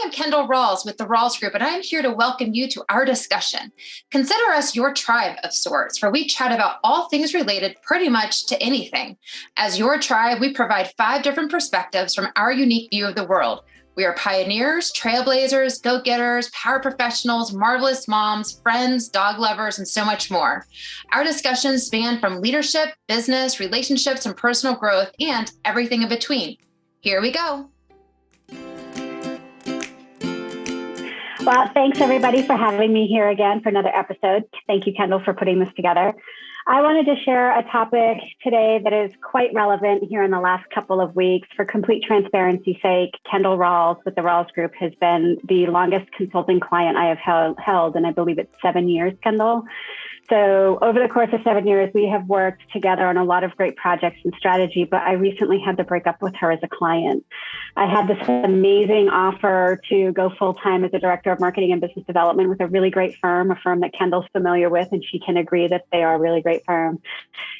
I'm Kendall Rawls with the Rawls Group, and I'm here to welcome you to our discussion. Consider us your tribe of sorts, where we chat about all things related pretty much to anything. As your tribe, we provide 5 different perspectives from our unique view of the world. We are pioneers, trailblazers, go-getters, power professionals, marvelous moms, friends, dog lovers, and so much more. Our discussions span from leadership, business, relationships, and personal growth, and everything in between. Here we go. Well, thanks everybody for having me here again for another episode. Thank you, Kendall, for putting this together. I wanted to share a topic today that is quite relevant here in the last couple of weeks. For complete transparency's sake, Kendall Rawls with the Rawls Group has been the longest consulting client I have held, and I believe it's 7 years, Kendall. So over the course of 7 years, we have worked together on a lot of great projects and strategy, but I recently had to break up with her as a client. I had this amazing offer to go full-time as a director of marketing and business development with a really great firm, a firm that Kendall's familiar with, and she can agree that they are a really great firm.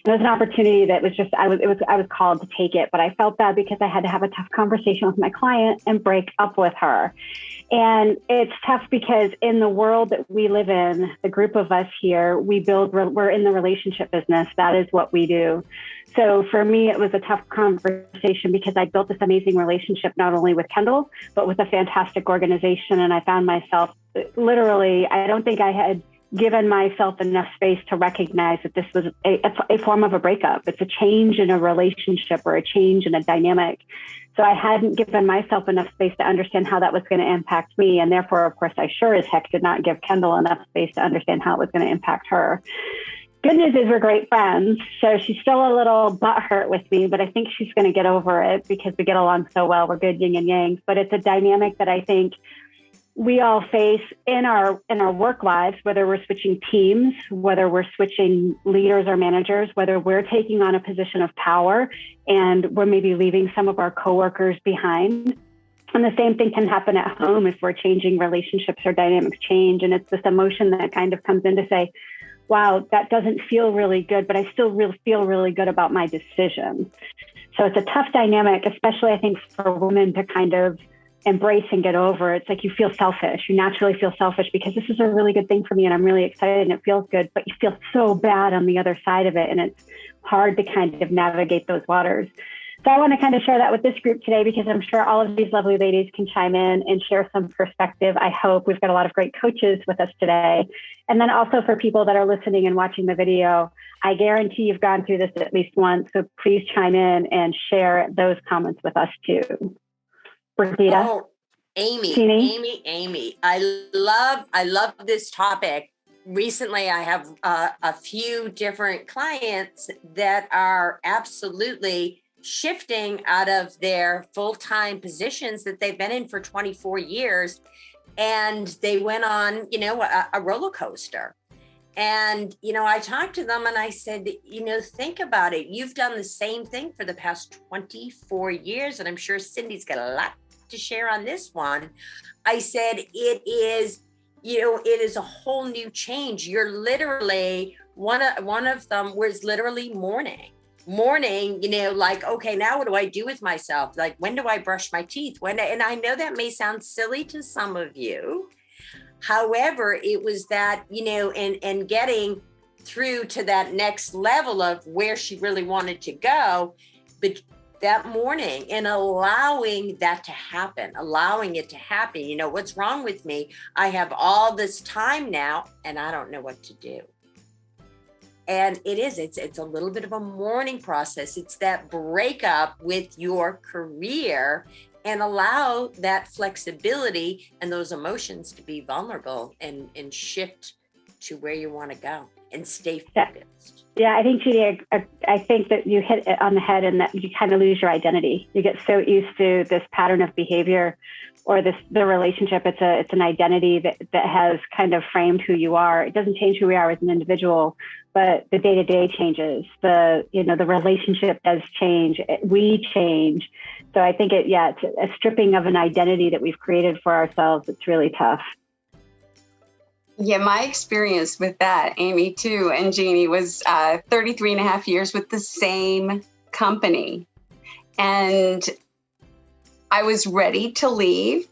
And it was an opportunity that was just, I was called to take it, but I felt bad because I had to have a tough conversation with my client and break up with her. And it's tough because in the world that we live in, the group of us here, we're in the relationship business. That is what we do. So for me, it was a tough conversation because I built this amazing relationship, not only with Kendall, but with a fantastic organization. And I found myself literally, I don't think I had given myself enough space to recognize that this was a form of a breakup. It's a change in a relationship or a change in a dynamic. So I hadn't given myself enough space to understand how that was going to impact me. And therefore, of course, I sure as heck did not give Kendall enough space to understand how it was going to impact her. Good news is we're great friends. So she's still a little butthurt with me, but I think she's going to get over it because we get along so well. We're good yin and yang. But it's a dynamic that I think we all face in our work lives, whether we're switching teams, whether we're switching leaders or managers, whether we're taking on a position of power and we're maybe leaving some of our coworkers behind. And the same thing can happen at home if we're changing relationships or dynamics change. And it's this emotion that kind of comes in to say, wow, that doesn't feel really good, but I still feel really good about my decision. So it's a tough dynamic, especially I think for women to kind of embrace and get over. It's like you feel selfish. You naturally feel selfish because this is a really good thing for me and I'm really excited and it feels good, but you feel so bad on the other side of it. And it's hard to kind of navigate those waters. So I want to kind of share that with this group today because I'm sure all of these lovely ladies can chime in and share some perspective. I hope we've got a lot of great coaches with us today. And then also for people that are listening and watching the video, I guarantee you've gone through this at least once. So please chime in and share those comments with us too. Brigitte? Oh, Amy. I love this topic. Recently, I have a few different clients that are absolutely shifting out of their full-time positions that they've been in for 24 years. And they went on, a roller coaster. And, I talked to them and I said, think about it. You've done the same thing for the past 24 years. And I'm sure Cindy's got a lot to share on this one. I said, it is a whole new change. You're literally, one of them was literally mourning, like, okay, now what do I do with myself? Like, when do I brush my teeth? And I know that may sound silly to some of you. However, it was that, and getting through to that next level of where she really wanted to go, but that morning and allowing it to happen. What's wrong with me? I have all this time now and I don't know what to do. And it's a little bit of a mourning process. It's that breakup with your career and allow that flexibility and those emotions to be vulnerable and shift to where you want to go and stay focused. Yeah, I think, Judy, I think that you hit it on the head and that you kind of lose your identity. You get so used to this pattern of behavior or the relationship. It's an identity that has kind of framed who you are. It doesn't change who we are as an individual, but the day-to-day changes. The relationship does change. We change. So I think it's a stripping of an identity that we've created for ourselves. It's really tough. Yeah, my experience with that, Amy, too, and Jeannie, was 33 and a half years with the same company. And I was ready to leave.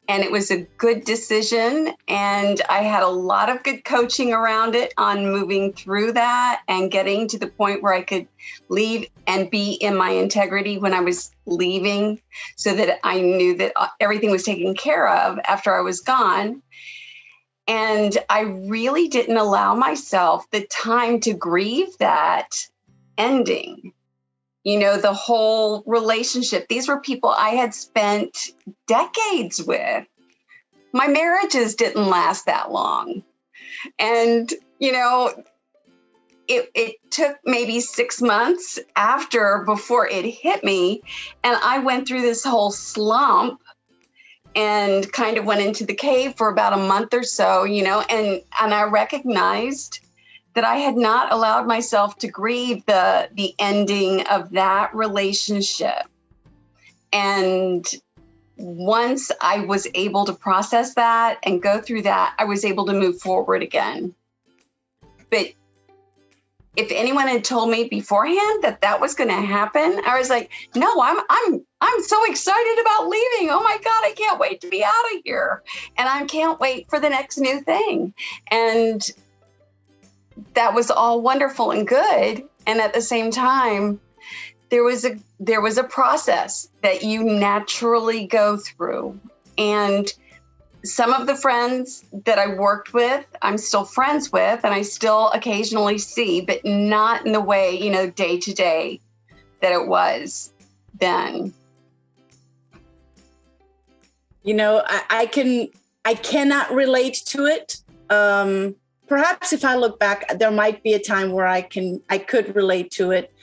and it was a good decision. And I had a lot of good coaching around it on moving through that and getting to the point where I could leave and be in my integrity when I was leaving, so that I knew that everything was taken care of after I was gone. And I really didn't allow myself the time to grieve that ending. The whole relationship. These were people I had spent decades with. My marriages didn't last that long. And, it took maybe 6 months before it hit me. And I went through this whole slump and kind of went into the cave for about a month or so, and I recognized that I had not allowed myself to grieve the ending of that relationship. And once I was able to process that and go through that, I was able to move forward again. But if anyone had told me beforehand that was going to happen, I was like, no, I'm so excited about leaving. Oh my God, I can't wait to be out of here. And I can't wait for the next new thing. And that was all wonderful and good. And at the same time, there was a process that you naturally go through. And some of the friends that I worked with, I'm still friends with, and I still occasionally see, but not in the way, day to day that it was then. I cannot relate to it. Perhaps if I look back, there might be a time where I could relate to it,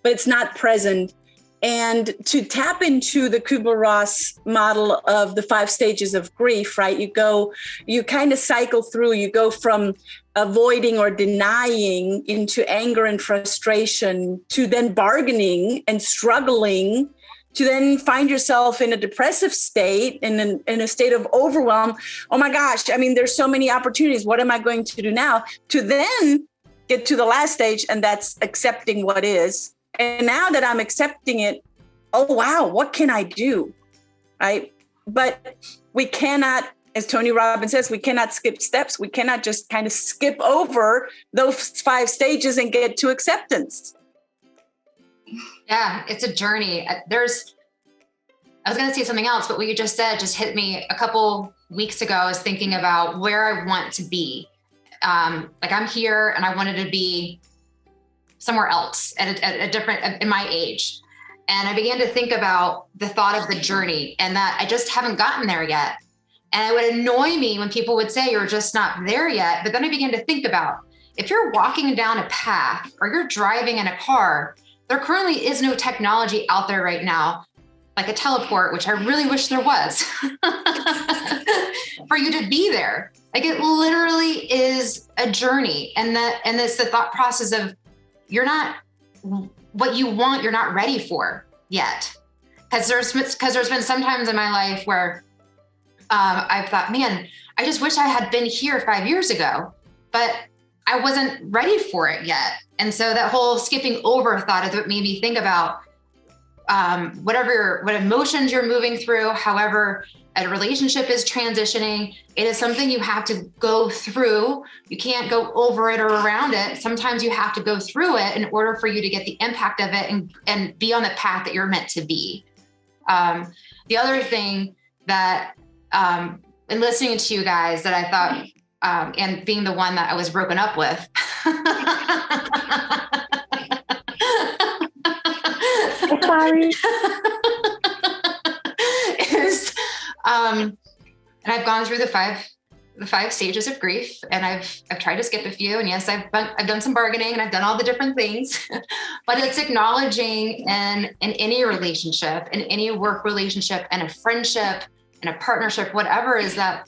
but it's not present. And to tap into the Kubler-Ross model of the 5 stages of grief, right? You kind of cycle through, you go from avoiding or denying into anger and frustration to then bargaining and struggling to then find yourself in a depressive state, in a state of overwhelm. Oh my gosh, there's so many opportunities. What am I going to do now? To then get to the last stage, and that's accepting what is. And now that I'm accepting it, oh, wow, what can I do? Right? But we cannot, as Tony Robbins says, we cannot skip steps. We cannot just kind of skip over those 5 stages and get to acceptance. Yeah, it's a journey. I was going to say something else, but what you just said just hit me a couple weeks ago. I was thinking about where I want to be. Like I'm here and I wanted to be somewhere else at a different, in my age. And I began to think about the thought of the journey and that I just haven't gotten there yet. And it would annoy me when people would say you're just not there yet. But then I began to think about, if you're walking down a path or you're driving in a car, there currently is no technology out there right now, like a teleport, which I really wish there was, for you to be there. Like it literally is a journey. And it's the thought process of, you're not what you want, you're not ready for yet. Because there's been some times in my life where I've thought, man, I just wish I had been here 5 years ago, but I wasn't ready for it yet. And so that whole skipping over thought is what made me think about what emotions you're moving through, however a relationship is transitioning. It is something you have to go through. You can't go over it or around it. Sometimes you have to go through it in order for you to get the impact of it and be on the path that you're meant to be. The other thing that, in listening to you guys, that I thought, and being the one that I was broken up with, sorry, is, and I've gone through the five stages of grief, and I've tried to skip a few. And yes, I've done some bargaining and I've done all the different things, but it's acknowledging in any relationship, in any work relationship, and a friendship, and a partnership, whatever, is that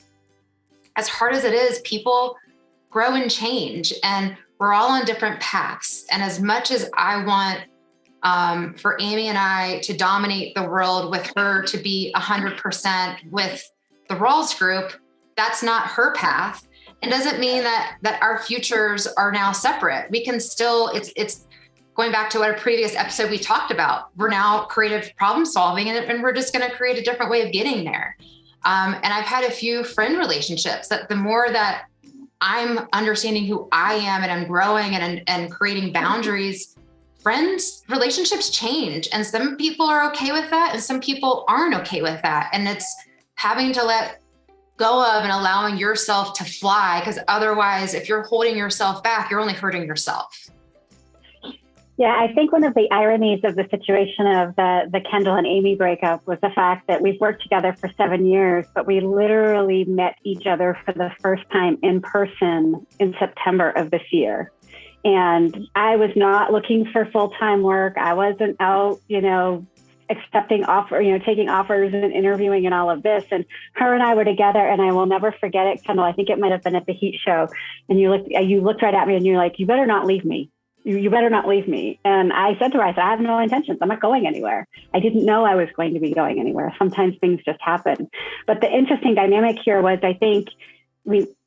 as hard as it is, people grow and change, and we're all on different paths. And as much as I want for Amy and I to dominate the world, with her to be 100% with the Rawls group, that's not her path. It doesn't mean that our futures are now separate. We can still, it's going back to what a previous episode we talked about. We're now creative problem solving, and we're just going to create a different way of getting there. And I've had a few friend relationships that the more that I'm understanding who I am and I'm growing and creating boundaries, friends, relationships change. And some people are okay with that and some people aren't okay with that. And it's having to let go of and allowing yourself to fly, because otherwise, if you're holding yourself back, you're only hurting yourself. Yeah, I think one of the ironies of the situation of the Kendall and Amy breakup was the fact that we've worked together for 7 years, but we literally met each other for the first time in person in September of this year. And I was not looking for full-time work. I wasn't out, accepting taking offers and interviewing and all of this. And her and I were together, and I will never forget it, Kendall. I think it might have been at the Heat show. And you looked right at me and you're like, you better not leave me. You better not leave me. And I said to her, I have no intentions. I'm not going anywhere. I didn't know I was going to be going anywhere. Sometimes things just happen. But the interesting dynamic here was, I think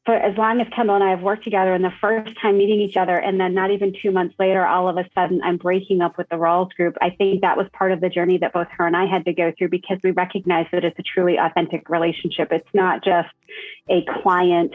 for as long as Kendall and I have worked together, and the first time meeting each other, and then not even 2 months later, all of a sudden I'm breaking up with the Rawls group. I think that was part of the journey that both her and I had to go through, because we recognize that it's a truly authentic relationship. It's not just a client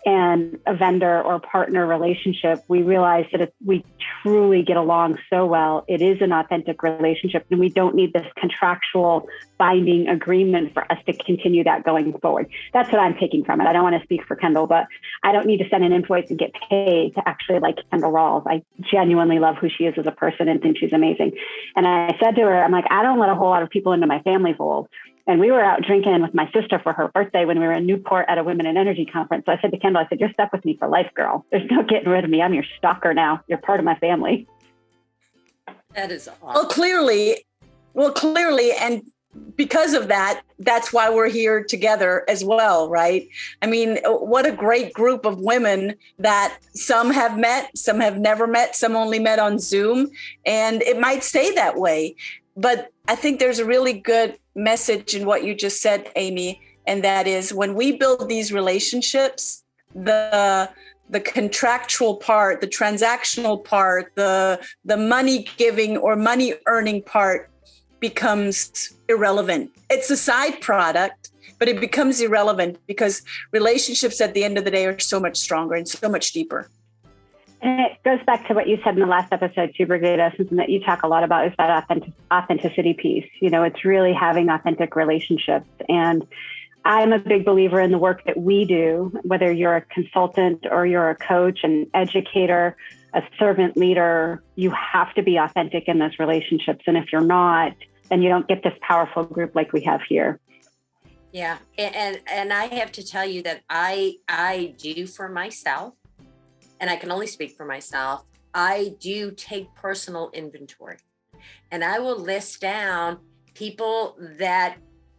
and a vendor or partner relationship. We realize that we truly get along so well. It is an authentic relationship, and we don't need this contractual binding agreement for us to continue that going forward. That's what I'm taking from it. I don't want to speak for Kendall, but I don't need to send an invoice and get paid to actually like Kendall Rawls. I genuinely love who she is as a person and think she's amazing. And I said to her, I'm like, I don't let a whole lot of people into my family fold. And we were out drinking with my sister for her birthday when we were in Newport at a Women in Energy conference. So I said to Kendall, I said, you're stuck with me for life, girl. There's no getting rid of me. I'm your stalker now. You're part of my family. That is awesome. Well, clearly. And because of that, that's why we're here together as well, right? I mean, what a great group of women that some have met, some have never met, some only met on Zoom. And it might stay that way. But I think there's a really good message in what you just said, Amy, and that is, when we build these relationships, the contractual part, the transactional part, the money giving or money earning part becomes irrelevant. It's a side product, but it becomes irrelevant because relationships at the end of the day are so much stronger and so much deeper. And it goes back to what you said in the last episode too, Brigida, something that you talk a lot about is that authenticity piece. It's really having authentic relationships. And I'm a big believer in the work that we do, whether you're a consultant or you're a coach, an educator, a servant leader, you have to be authentic in those relationships. And if you're not, then you don't get this powerful group like we have here. Yeah. And I have to tell you that I do for myself, and I can only speak for myself, I do take personal inventory, and I will list down people that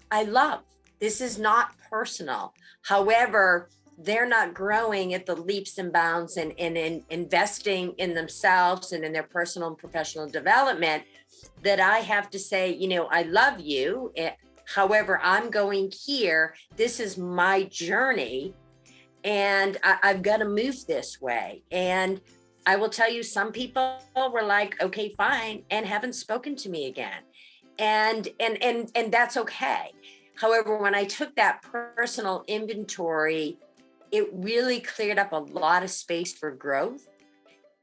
I love. This is not personal. However, they're not growing at the leaps and bounds and in investing in themselves and in their personal and professional development, that I have to say, I love you. However, I'm going here. This is my journey. And I've got to move this way. And I will tell you, some people were like, okay, fine, and haven't spoken to me again. And that's okay. However, when I took that personal inventory, it really cleared up a lot of space for growth.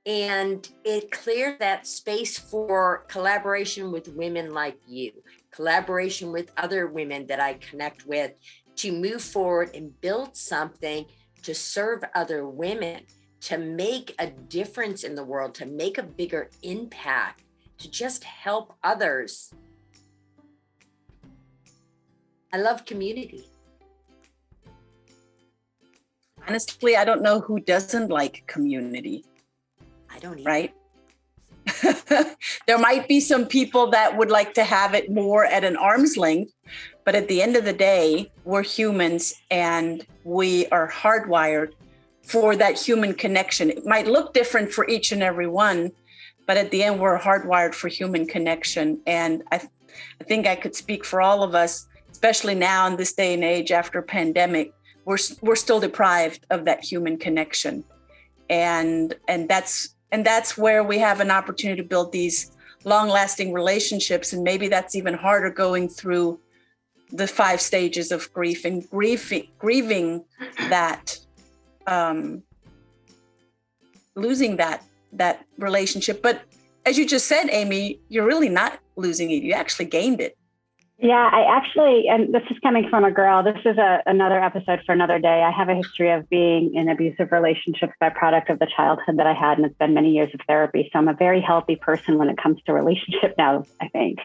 And it cleared that space for collaboration with women like you, collaboration with other women that I connect with, to move forward and build something to serve other women, to make a difference in the world, to make a bigger impact, to just help others. I love community. Honestly, I don't know who doesn't like community. I don't either. Right? There might be some people that would like to have it more at an arm's length, but at the end of the day, we're humans and we are hardwired for that human connection. It might look different for each and every one, but at the end, we're hardwired for human connection. And I think I could speak for all of us, especially now in this day and age after pandemic, we're still deprived of that human connection. And that's where we have an opportunity to build these long-lasting relationships. And maybe that's even harder going through the 5 stages of grief and grieving that, losing that relationship. But as you just said, Amy, you're really not losing it. You actually gained it. Yeah, I actually, and this is coming from a girl, this is another episode for another day. I have a history of being in abusive relationships by product of the childhood that I had, and it's been many years of therapy. So I'm a very healthy person when it comes to relationship now, I think.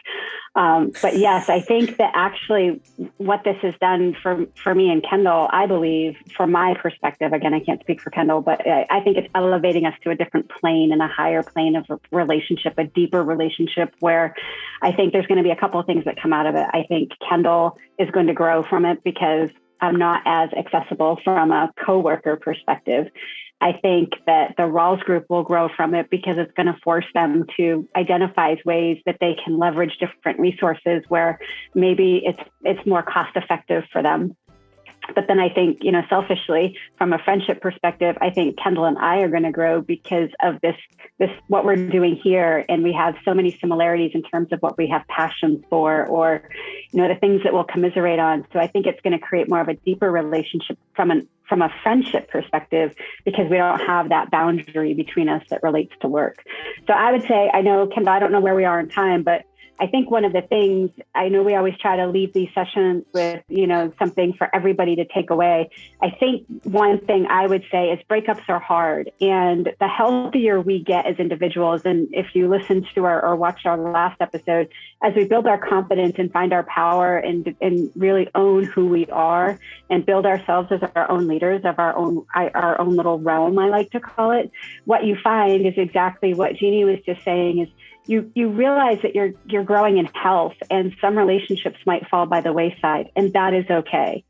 But yes, I think that actually what this has done for me and Kendall, I believe, from my perspective, again, I can't speak for Kendall, but I think it's elevating us to a different plane and a higher plane of relationship, a deeper relationship, where I think there's going to be a couple of things that come out of it. I think Kendall is going to grow from it because I'm not as accessible from a coworker perspective. I think that the Rawls group will grow from it because it's going to force them to identify ways that they can leverage different resources where maybe it's more cost effective for them. But then I think, selfishly, from a friendship perspective, I think Kendall and I are going to grow because of this what we're doing here. And we have so many similarities in terms of what we have passions for, or, the things that we'll commiserate on. So I think it's going to create more of a deeper relationship from a friendship perspective, because we don't have that boundary between us that relates to work. So I would say, I know, Kendall, I don't know where we are in time, but I think one of the things, I know we always try to leave these sessions with, something for everybody to take away. I think one thing I would say is breakups are hard, and the healthier we get as individuals. And if you listened to or watched our last episode, as we build our confidence and find our power and really own who we are and build ourselves as our own leaders of our own little realm, I like to call it, what you find is exactly what Jeannie was just saying, is you realize that you're growing in health, and some relationships might fall by the wayside, and that is okay.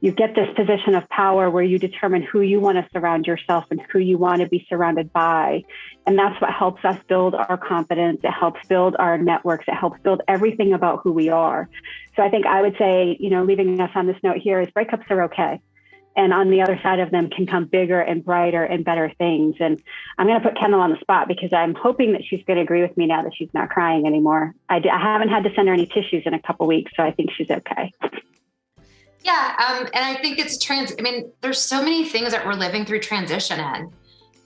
You get this position of power where you determine who you want to surround yourself and who you want to be surrounded by. And that's what helps us build our confidence. It helps build our networks. It helps build everything about who we are. So I think I would say, leaving us on this note here is breakups are okay. And on the other side of them can come bigger and brighter and better things. And I'm going to put Kendall on the spot because I'm hoping that she's going to agree with me now that she's not crying anymore. I haven't had to send her any tissues in a couple of weeks, so I think she's okay. Yeah. And I think there's so many things that we're living through transition in,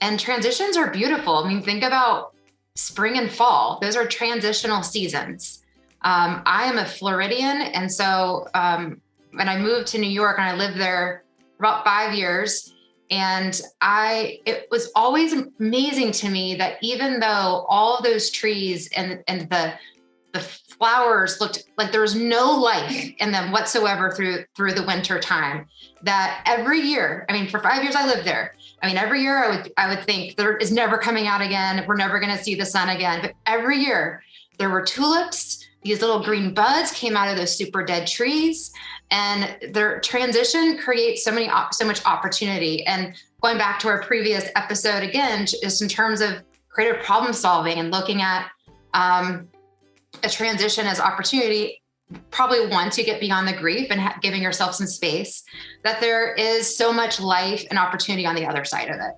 and transitions are beautiful. Think about spring and fall. Those are transitional seasons. I am a Floridian. And so when I moved to New York and I lived there about 5 years, and it was always amazing to me that even though all of those trees and the flowers looked like there was no life in them whatsoever through the winter time, that every year, for 5 years I lived there. Every year I would think there is never coming out again. We're never going to see the sun again. But every year there were tulips. These little green buds came out of those super dead trees, and their transition creates so much opportunity. And going back to our previous episode again, just in terms of creative problem solving and looking at a transition as opportunity, probably one to get beyond the grief and giving yourself some space, that there is so much life and opportunity on the other side of it.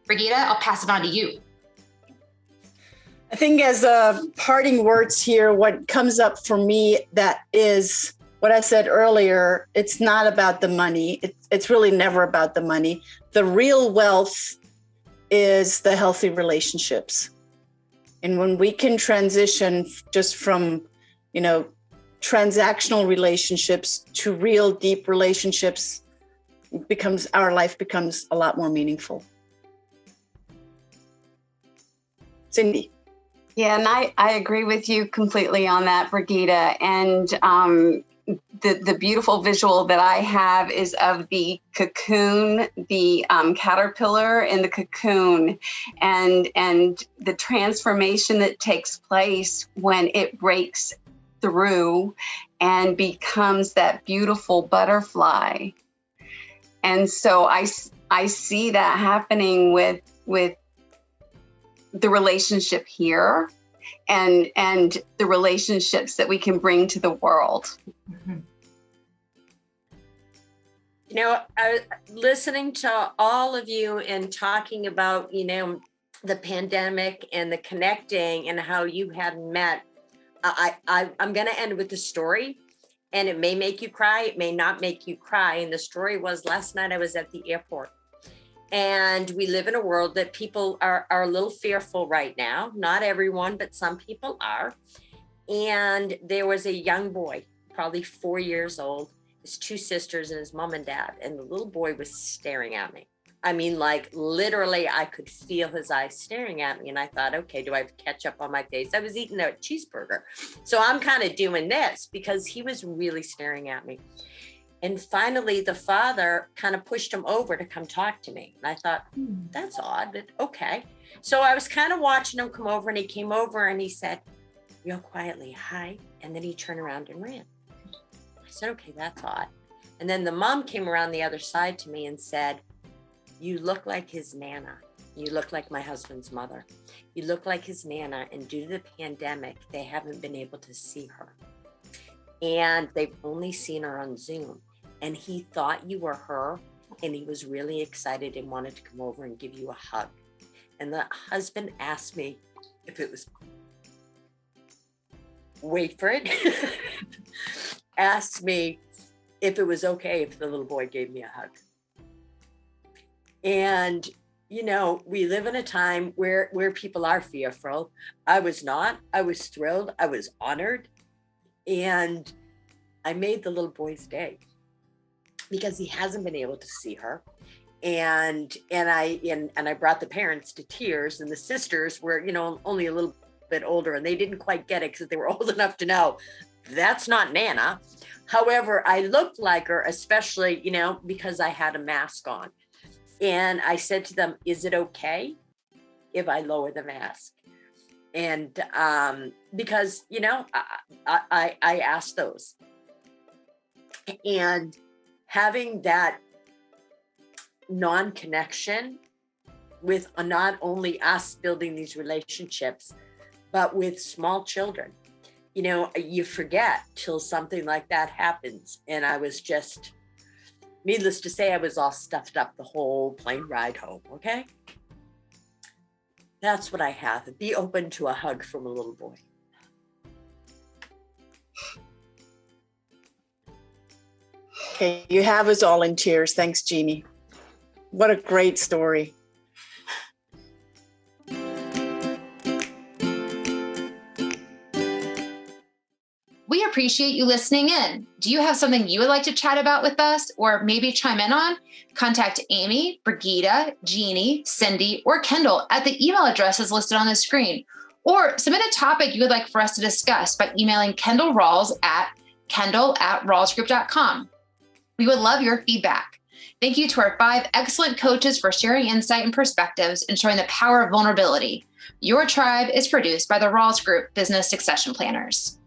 Brigitte, I'll pass it on to you. I think as parting words here, what comes up for me, that is what I said earlier. It's not about the money. It's really never about the money. The real wealth is the healthy relationships. And when we can transition just from, transactional relationships to real deep relationships, our life becomes a lot more meaningful. Cindy. Yeah, and I agree with you completely on that, Brigitte. And the beautiful visual that I have is of the cocoon, the caterpillar in the cocoon, and the transformation that takes place when it breaks through and becomes that beautiful butterfly. And so I see that happening with the relationship here and the relationships that we can bring to the world. Mm-hmm. I was listening to all of you and talking about, the pandemic and the connecting and how you had met I'm going to end with the story, and it may make you cry. It may not make you cry. And the story was, last night I was at the airport, and we live in a world that people are a little fearful right now. Not everyone, but some people are. And there was a young boy, probably 4 years old, his two sisters and his mom and dad. And the little boy was staring at me. I mean, like literally, I could feel his eyes staring at me. And I thought, okay, do I have ketchup on my face? I was eating a cheeseburger. So I'm kind of doing this because he was really staring at me. And finally, the father kind of pushed him over to come talk to me. And I thought, that's odd, but okay. So I was kind of watching him come over, and he came over and he said, real quietly, hi. And then he turned around and ran. I said, okay, that's odd. And then the mom came around the other side to me and said, you look like his Nana. You look like my husband's mother. You look like his Nana. And due to the pandemic, they haven't been able to see her. And they've only seen her on Zoom. And he thought you were her. And he was really excited and wanted to come over and give you a hug. And the husband asked me if it was, wait for it, asked me if it was okay if the little boy gave me a hug. And, you know, we live in a time where people are fearful. I was not. I was thrilled. I was honored. And I made the little boy's day because he hasn't been able to see her. And I brought the parents to tears, and the sisters were, you know, only a little bit older, and they didn't quite get it because they were old enough to know that's not Nana. However, I looked like her, especially, you know, because I had a mask on. And I said to them, is it okay if I lower the mask? And because, you know, I asked those. And having that non-connection with not only us building these relationships, but with small children, you know, you forget till something like that happens. And I was just, needless to say, I was all stuffed up the whole plane ride home. Okay. That's what I have. Be open to a hug from a little boy. Okay. You have us all in tears. Thanks, Jeannie. What a great story. We appreciate you listening in. Do you have something you would like to chat about with us or maybe chime in on? Contact Amy, Brigida, Jeannie, Cindy, or Kendall at the email addresses listed on the screen. Or submit a topic you would like for us to discuss by emailing Kendall Rawls at kendall@rawlsgroup.com. We would love your feedback. Thank you to our 5 excellent coaches for sharing insight and perspectives and showing the power of vulnerability. Your Tribe is produced by the Rawls Group Business Succession Planners.